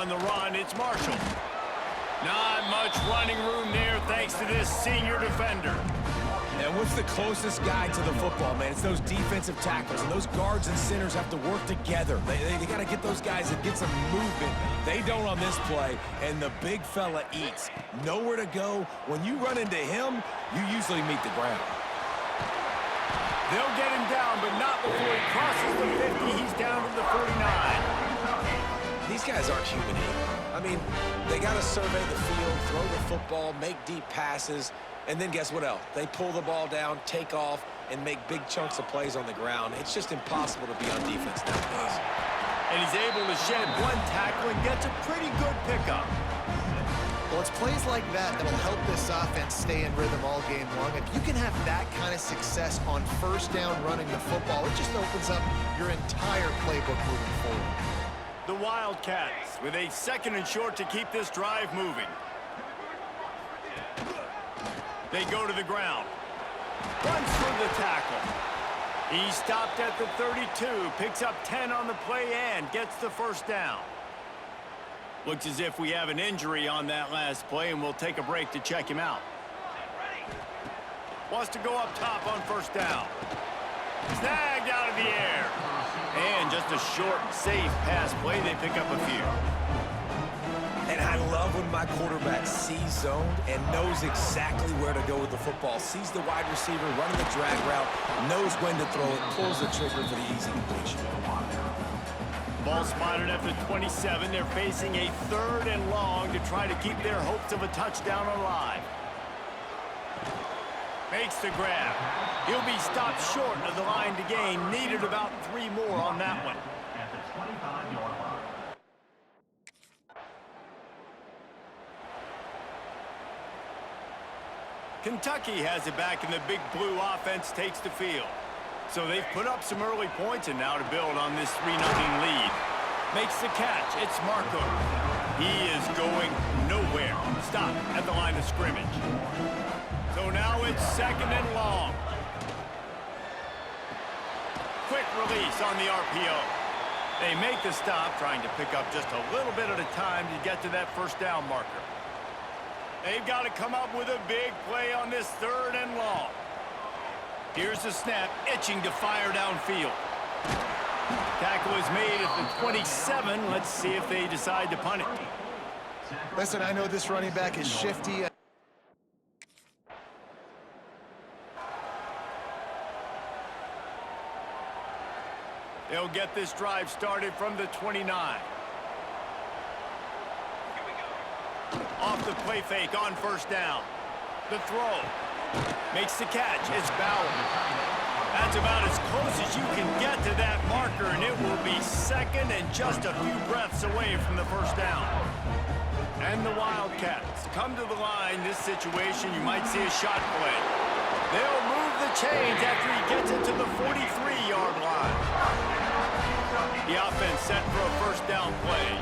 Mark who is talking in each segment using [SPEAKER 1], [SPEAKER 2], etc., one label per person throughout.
[SPEAKER 1] On the run, it's Marshall. Not much running room there thanks to this senior defender.
[SPEAKER 2] And what's the closest guy to the football, man? It's those defensive tackles, and those guards and centers have to work together. They got to get those guys and get some movement. They don't on this play, and the big fella eats. Nowhere to go. When you run into him, you usually meet the ground.
[SPEAKER 1] They'll get him down, but not before he crosses the 50. He's down to the 49.
[SPEAKER 2] These guys aren't human. I mean, they got to survey the field, throw the football, make deep passes, and then guess what else? They pull the ball down, take off, and make big chunks of plays on the ground. It's just impossible to be on defense nowadays.
[SPEAKER 1] And he's able to shed one tackle and gets a pretty good pickup.
[SPEAKER 3] Well, it's plays like that that'll help this offense stay in rhythm all game long. If you can have that kind of success on first down running the football, it just opens up your entire playbook moving forward.
[SPEAKER 1] The Wildcats with a 2nd and short to keep this drive moving. They go to the ground. Runs for the tackle. He stopped at the 32, picks up 10 on the play and gets the first down. Looks as if we have an injury on that last play, and we'll take a break to check him out. Wants to go up top on first down. Snagged out of the air. And just a short, safe pass play. They pick up a few.
[SPEAKER 2] And I love when my quarterback sees zoned and knows exactly where to go with the football. Sees the wide receiver running the drag route, knows when to throw it, pulls the trigger for the easy completion.
[SPEAKER 1] Ball spotted after 27. They're facing a 3rd and long to try to keep their hopes of a touchdown alive. Makes the grab. He'll be stopped short of the line to gain. Needed about 3 more on that one. Kentucky has it back, and the Big Blue offense takes the field. So they've put up some early points, and now to build on this 3-0 lead. Makes the catch. It's Marco. He is going nowhere. Stop at the line of scrimmage. So now it's 2nd and long. Quick release on the RPO. They make the stop, trying to pick up just a little bit at a time to get to that first down marker. They've got to come up with a big play on this 3rd and long. Here's the snap, itching to fire downfield. Tackle is made at the 27. Let's see if they decide to punt it.
[SPEAKER 3] Listen, I know this running back is shifty.
[SPEAKER 1] They'll get this drive started from the 29. Off the play fake on first down. The throw. Makes the catch. It's Bauer. That's about as close as you can get to that marker, and it will be 2nd and just a few breaths away from the first down. And the Wildcats come to the line. This situation, you might see a shot play. They'll move the chains after he gets it to the 43-yard line. The offense set for a first down play.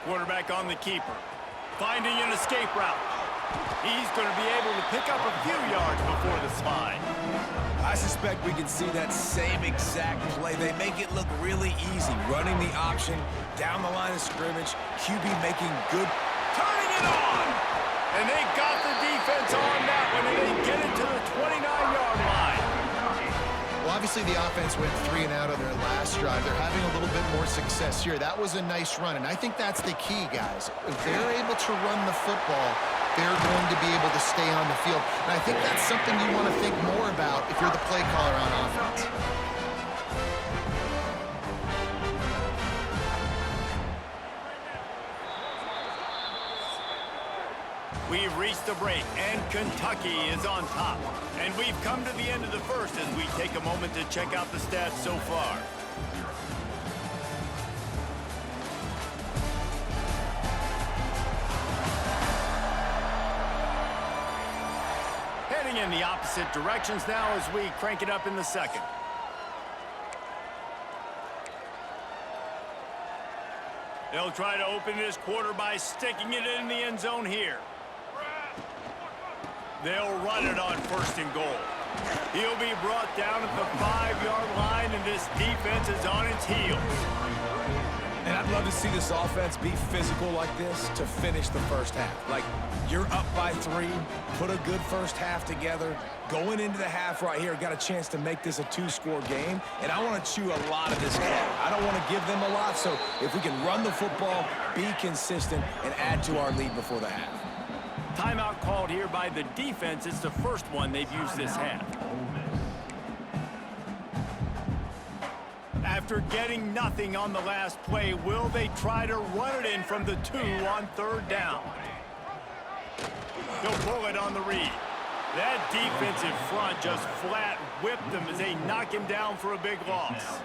[SPEAKER 1] Quarterback on the keeper. Finding an escape route. He's going to be able to pick up a few yards before the slide.
[SPEAKER 2] I suspect we can see that same exact play. They make it look really easy, running the option down the line of scrimmage. QB making good.
[SPEAKER 1] Turning it on! And they got the defense on that one, and they get it to the 29-yard line.
[SPEAKER 3] Well, obviously the offense went 3 and out on their last drive. They're having a little bit more success here. That was a nice run, and I think that's the key, guys. If they're able to run the football, they're going to be able to stay on the field. And I think that's something you want to think more about if you're the play caller on offense.
[SPEAKER 1] We've reached the break, and Kentucky is on top. And we've come to the end of the first as we take a moment to check out the stats so far. Heading in the opposite directions now as we crank it up in the second. They'll try to open this quarter by sticking it in the end zone here. They'll run it on 1st and goal. He'll be brought down at the 5-yard line, and this defense is on its heels.
[SPEAKER 2] And I'd love to see this offense be physical like this to finish the first half. Like, you're up by 3, put a good first half together. Going into the half right here, got a chance to make this a 2-score game, and I want to chew a lot of this clock. I don't want to give them a lot, so if we can run the football, be consistent, and add to our lead before the half.
[SPEAKER 1] Timeout called here by the defense. It's the first one they've used this half. After getting nothing on the last play, will they try to run it in from the 2 on 3rd down? They'll pull it on the read. That defensive front just flat whipped them as they knock him down for a big loss.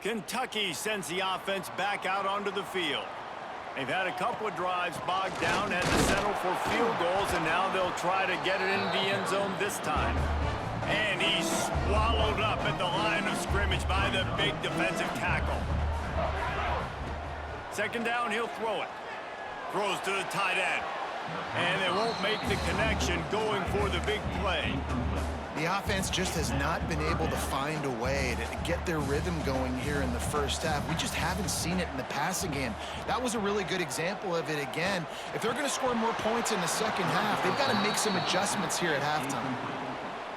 [SPEAKER 1] Kentucky sends the offense back out onto the field. They've had a couple of drives bogged down, had to settle for field goals, and now they'll try to get it into the end zone this time. And he's swallowed up at the line of scrimmage by the big defensive tackle. 2nd down, he'll throw it. Throws to the tight end. And they won't make the connection going for the big play.
[SPEAKER 3] The offense just has not been able to find a way to get their rhythm going here in the first half. We just haven't seen it in the passing game. That was a really good example of it again. If they're going to score more points in the second half, they've got to make some adjustments here at halftime.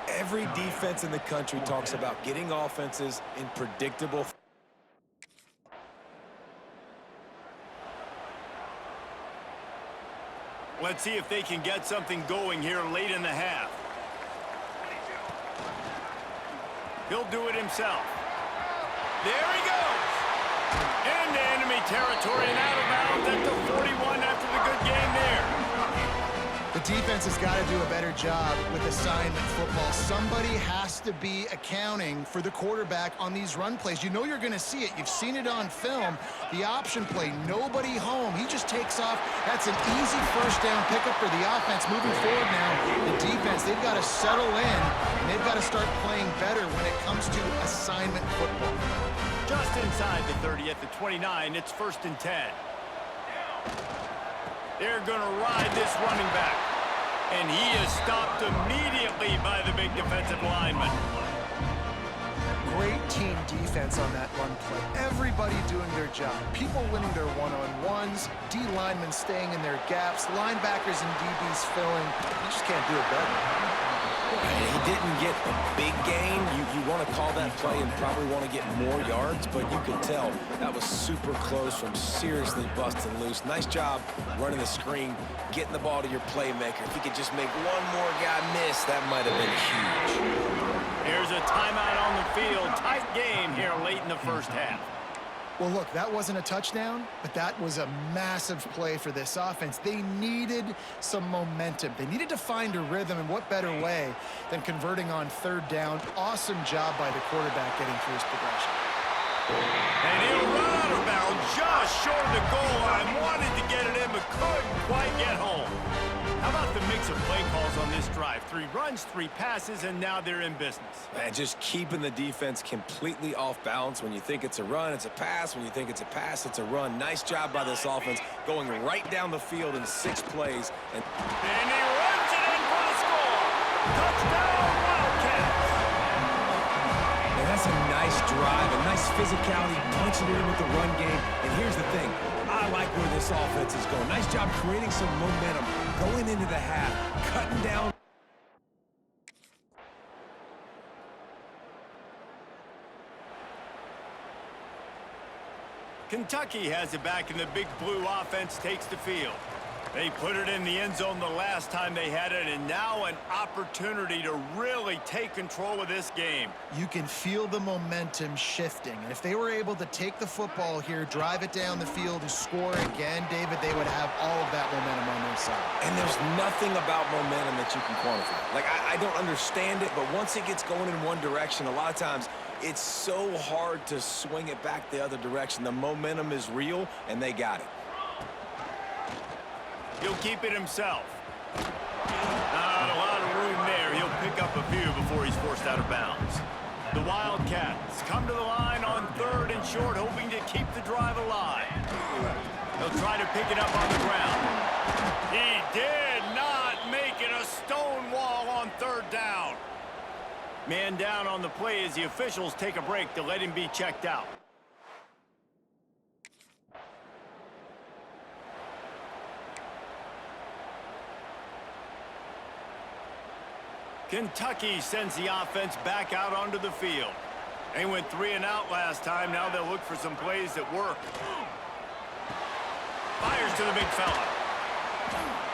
[SPEAKER 2] Every defense in the country talks about getting offenses in predictable.
[SPEAKER 1] Let's see if they can get something going here late in the half. He'll do it himself. There he goes. Into enemy territory and out of bounds at the 41 after the good game there.
[SPEAKER 3] The defense has got to do a better job with assignment football. Somebody has to be accounting for the quarterback on these run plays. You know you're going to see it. You've seen it on film. The option play, nobody home. He just takes off. That's an easy 1st down pickup for the offense. Moving forward now, the defense, they've got to settle in, and they've got to start playing better when it comes to assignment football.
[SPEAKER 1] Just inside the 30 at the 29, it's 1st and 10. They're going to ride this running back. And he is stopped immediately by the big defensive lineman.
[SPEAKER 3] Great team defense on that run play. Everybody doing their job. People winning their one-on-ones, D linemen staying in their gaps, linebackers and DBs filling. You just can't do it better.
[SPEAKER 2] He didn't get a big gain. You want to call that play and probably want to get more yards, but you could tell that was super close from seriously busting loose. Nice job running the screen, getting the ball to your playmaker. If he could just make one more guy miss, that might have been huge.
[SPEAKER 1] Here's a timeout on the field. Tight game here late in the first half.
[SPEAKER 3] Well, look, that wasn't a touchdown, but that was a massive play for this offense. They needed some momentum. They needed to find a rhythm, and what better way than converting on 3rd down. Awesome job by the quarterback getting through his progression.
[SPEAKER 1] And he'll run out of bounds just short of the goal line. Wanted to get it in, but couldn't quite get home. How about the mix of play calls on this drive? 3 runs, 3 passes, and now they're in business.
[SPEAKER 2] Man, just keeping the defense completely off balance. When you think it's a run, it's a pass. When you think it's a pass, it's a run. Nice job by this offense, going right down the field in 6 plays. And
[SPEAKER 1] he runs it in for the score. Touchdown, Wildcats.
[SPEAKER 2] And that's a nice drive, a nice physicality, punching it in with the run game. And here's the thing. I like where this offense is going. Nice job creating some momentum, going into the half, cutting down.
[SPEAKER 1] Kentucky has it back, and the big blue offense takes the field. They put it in the end zone the last time they had it, and now an opportunity to really take control of this game.
[SPEAKER 3] You can feel the momentum shifting, and if they were able to take the football here, drive it down the field, and score again, David, they would have all of that momentum on their side.
[SPEAKER 2] And there's nothing about momentum that you can quantify. Like, I don't understand it, but once it gets going in one direction, a lot of times it's so hard to swing it back the other direction. The momentum is real, and they got it.
[SPEAKER 1] He'll keep it himself. Not a lot of room there. He'll pick up a few before he's forced out of bounds. The Wildcats come to the line on 3rd and short, hoping to keep the drive alive. He'll try to pick it up on the ground. He did not make it a stone wall on third down. Man down on the play as the officials take a break to let him be checked out. Kentucky sends the offense back out onto the field. They went 3 and out last time. Now they'll look for some plays that work. Fires to the big fella.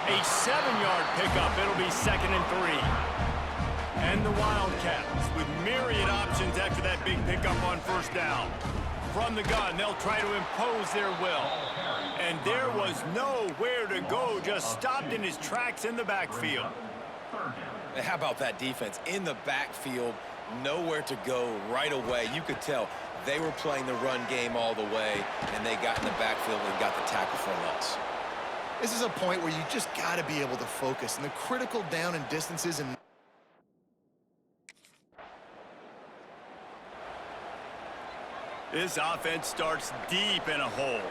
[SPEAKER 1] A 7-yard pickup. It'll be 2nd and 3. And the Wildcats with myriad options after that big pickup on first down. From the gun, they'll try to impose their will. And there was nowhere to go, just stopped in his tracks in the backfield.
[SPEAKER 2] How about that defense? In the backfield, nowhere to go right away. You could tell they were playing the run game all the way, and they got in the backfield and got the tackle for a loss.
[SPEAKER 3] This is a point where you just got to be able to focus. And the critical down and distances and
[SPEAKER 1] this offense starts deep in a hole.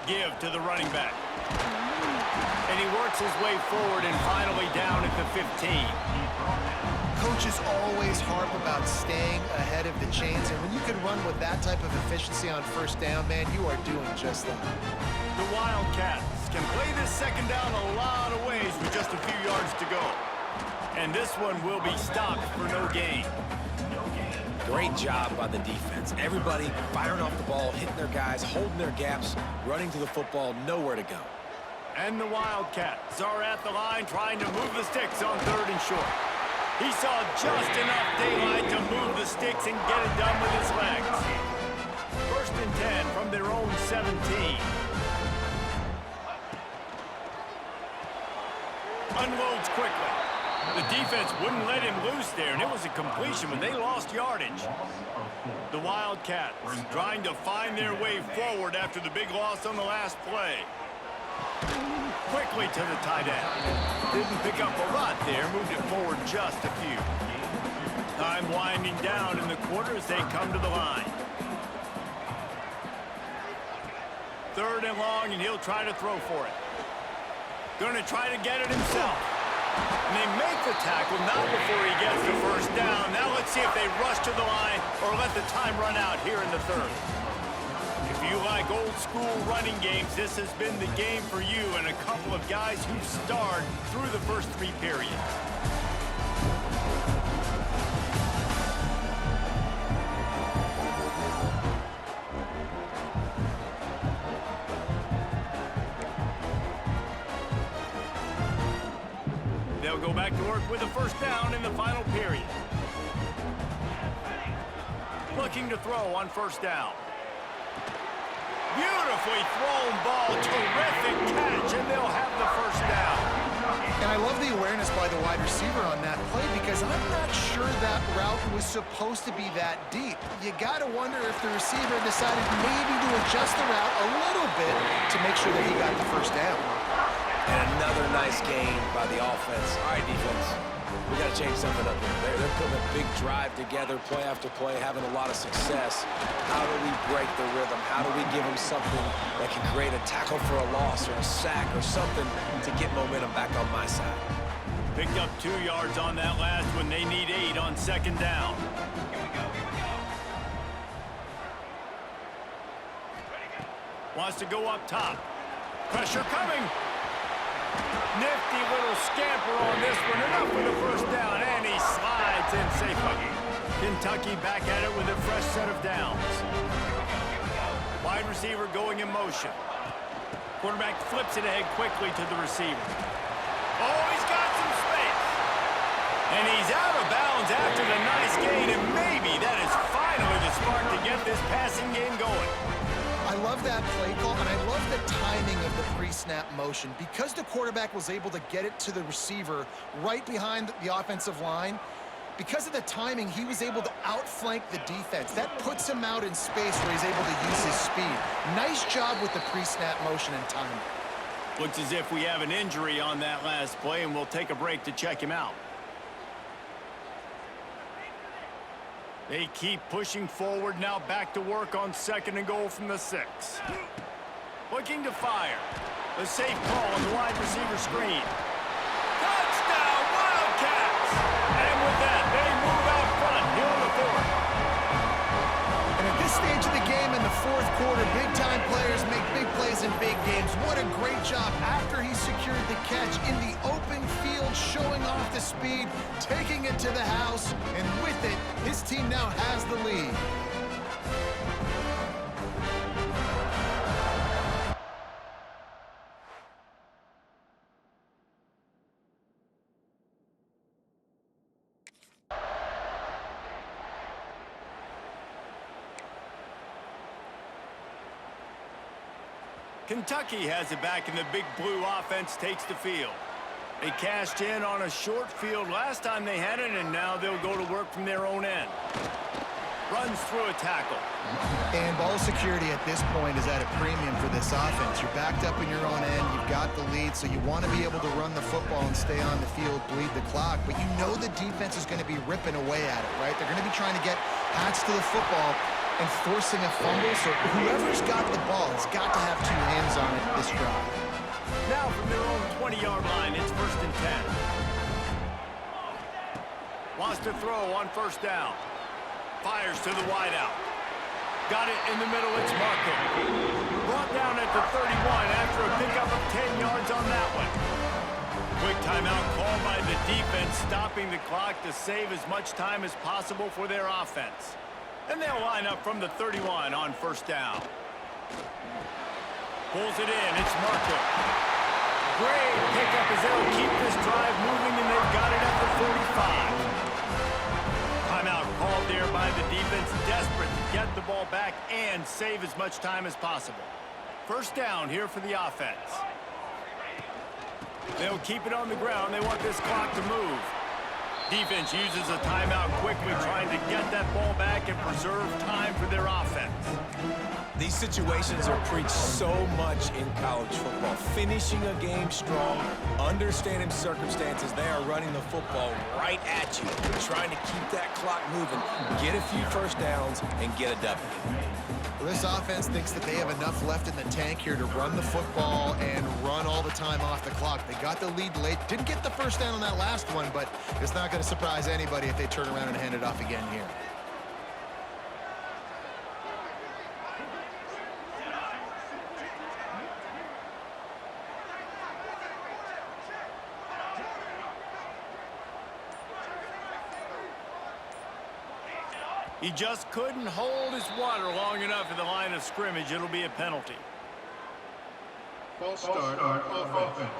[SPEAKER 1] Give to the running back. And he works his way forward and finally down at the 15.
[SPEAKER 3] coaches always harp about staying ahead of the chains. And when you can run with that type of efficiency on first down, man, you are doing just that.
[SPEAKER 1] The Wildcats can play this second down a lot of ways with just a few yards to go. And this one will be stopped for no gain.
[SPEAKER 2] Great job by the defense. Everybody firing off the ball, hitting their guys, holding their gaps, running to the football, nowhere to go.
[SPEAKER 1] And the Wildcats are at the line trying to move the sticks on 3rd and short. He saw just enough daylight to move the sticks and get it done with his legs. 1st and 10 from their own 17. Unloads quickly. The defense wouldn't let him loose there, and it was a completion, but they lost yardage. The Wildcats trying to find their way forward after the big loss on the last play. Quickly to the tight end. Didn't pick up a lot there, moved it forward just a few. Time winding down in the quarter as they come to the line. 3rd and long, and he'll try to throw for it. Gonna try to get it himself. And they make the tackle, not before he gets the first down. Now let's see if they rush to the line or let the time run out here in the 3rd. If you like old school running games, this has been the game for you and a couple of guys who starred through the first 3 periods. They'll go back to work with a first down in the final period. Looking to throw on first down. Beautifully thrown ball, terrific catch, and they'll have the first down.
[SPEAKER 3] And I love the awareness by the wide receiver on that play because I'm not sure that route was supposed to be that deep. You got to wonder if the receiver decided maybe to adjust the route a little bit to make sure that he got the first down.
[SPEAKER 2] And another nice game by the offense. All right, defense, we got to change something up here. They're putting a big drive together, play after play, having a lot of success. How do we break the rhythm? How do we give them something that can create a tackle for a loss or a sack or something to get momentum back on my side?
[SPEAKER 1] Picked up 2 yards on that last one. They need 8 on 2nd down. Wants to go up top. Pressure coming. Nifty little scamper on this one. Enough for the first down, and he slides in safely. Kentucky back at it with a fresh set of downs. Wide receiver going in motion. Quarterback flips it ahead quickly to the receiver. Oh, he's got some space. And he's out of bounds after the nice gain, and maybe that is finally the spark to get this passing game going.
[SPEAKER 3] I love that play call, and I love the timing of the pre-snap motion. Because the quarterback was able to get it to the receiver right behind the offensive line, because of the timing, he was able to outflank the defense. That puts him out in space where he's able to use his speed. Nice job with the pre-snap motion and timing.
[SPEAKER 1] Looks as if we have an injury on that last play, and we'll take a break to check him out. They keep pushing forward, now back to work on 2nd and goal from the 6. Looking to fire. A safe call on the wide receiver screen. Touchdown, Wildcats! And with that, they move out front here in the 4th.
[SPEAKER 3] And at this stage of the game in the 4th quarter, big-time players make big plays in big games. What a great job after he secured the catch in the open field, showing off the speed, taking it to the house, and with it, his team now has the lead.
[SPEAKER 1] Kentucky has it back, and the big blue offense takes the field. They cashed in on a short field last time they had it, and now they'll go to work from their own end. Runs through a tackle.
[SPEAKER 3] And ball security at this point is at a premium for this offense. You're backed up in your own end. You've got the lead, so you want to be able to run the football and stay on the field, bleed the clock. But you know the defense is going to be ripping away at it, right? They're going to be trying to get hats to the football and forcing a fumble, so whoever's got the ball has got to have 2 hands on it this drive.
[SPEAKER 1] Now from their own 20-yard line, it's 1st and 10. Wants to throw on 1st down. Fires to the wideout. Got it in the middle, it's Marco. Brought down at the 31 after a pickup of 10 yards on that one. Quick timeout called by the defense, stopping the clock to save as much time as possible for their offense. And they'll line up from the 31 on 1st down. Pulls it in, it's Marco. Great pickup as they'll keep this drive moving, and they've got it at the 45. Timeout called there by the defense, desperate to get the ball back and save as much time as possible. 1st down here for the offense. They'll keep it on the ground. They want this clock to move. Defense uses a timeout quickly, trying to get that ball back and preserve time for their offense.
[SPEAKER 2] These situations are preached so much in college football. Finishing a game strong, understanding circumstances. They are running the football right at you, trying to keep that clock moving, get a few 1st downs, and get a W.
[SPEAKER 3] Well, this offense thinks that they have enough left in the tank here to run the football and run all the time off the clock. They got the lead late. Didn't get the 1st down on that last one, but it's not going to surprise anybody if they turn around and hand it off again here.
[SPEAKER 1] He just couldn't hold his water long enough at the line of scrimmage. It'll be a penalty.
[SPEAKER 4] False start on offense.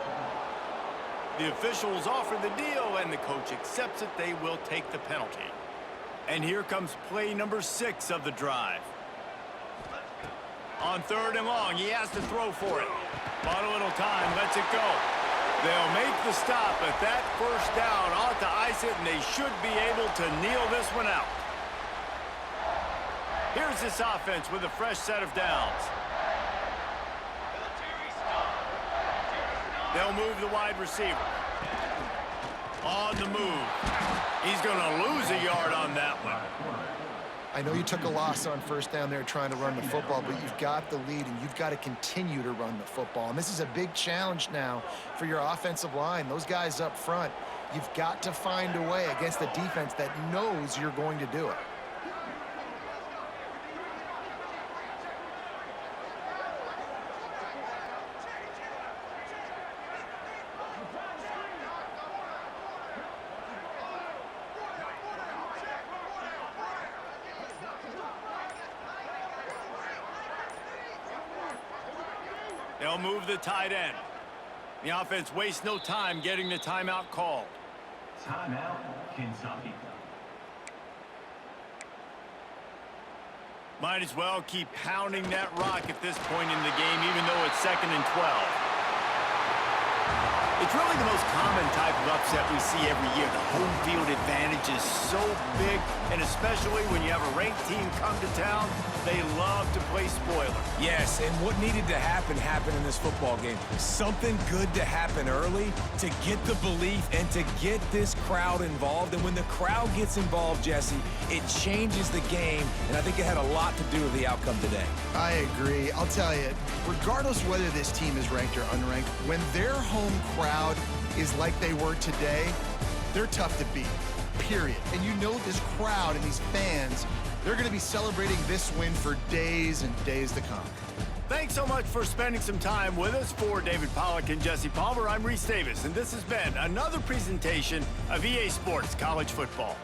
[SPEAKER 1] The officials offer the deal, and the coach accepts it. They will take the penalty. And here comes play number 6 of the drive. On 3rd and long, he has to throw for it. Bought a little time, lets it go. They'll make the stop, but that 1st down ought to ice it, and they should be able to kneel this one out. Here's this offense with a fresh set of downs. They'll move the wide receiver. On the move. He's going to lose a yard on that one.
[SPEAKER 3] I know you took a loss on 1st down there trying to run the football, but you've got the lead, and you've got to continue to run the football. And this is a big challenge now for your offensive line. Those guys up front, you've got to find a way against the defense that knows you're going to do it.
[SPEAKER 1] They'll move the tight end. The offense wastes no time getting the timeout called.
[SPEAKER 5] Timeout, Kentucky.
[SPEAKER 1] Might as well keep pounding that rock at this point in the game, even though it's 2nd and 12. It's really the most common type of upset we see every year. The home field advantage is so big, and especially when you have a ranked team come to town, they love to play spoiler.
[SPEAKER 2] Yes, and what needed to happen happened in this football game. Something good to happen early to get the belief and to get this crowd involved. And when the crowd gets involved, Jesse, it changes the game, and I think it had a lot to do with the outcome today.
[SPEAKER 3] I agree. I'll tell you, regardless whether this team is ranked or unranked, when their home crowd is like they were today, they're tough to beat, period. And you know this crowd and these fans, they're going to be celebrating this win for days and days to come.
[SPEAKER 1] Thanks so much for spending some time with us. For David Pollack and Jesse Palmer, I'm Reese Davis, and this has been another presentation of EA Sports College Football.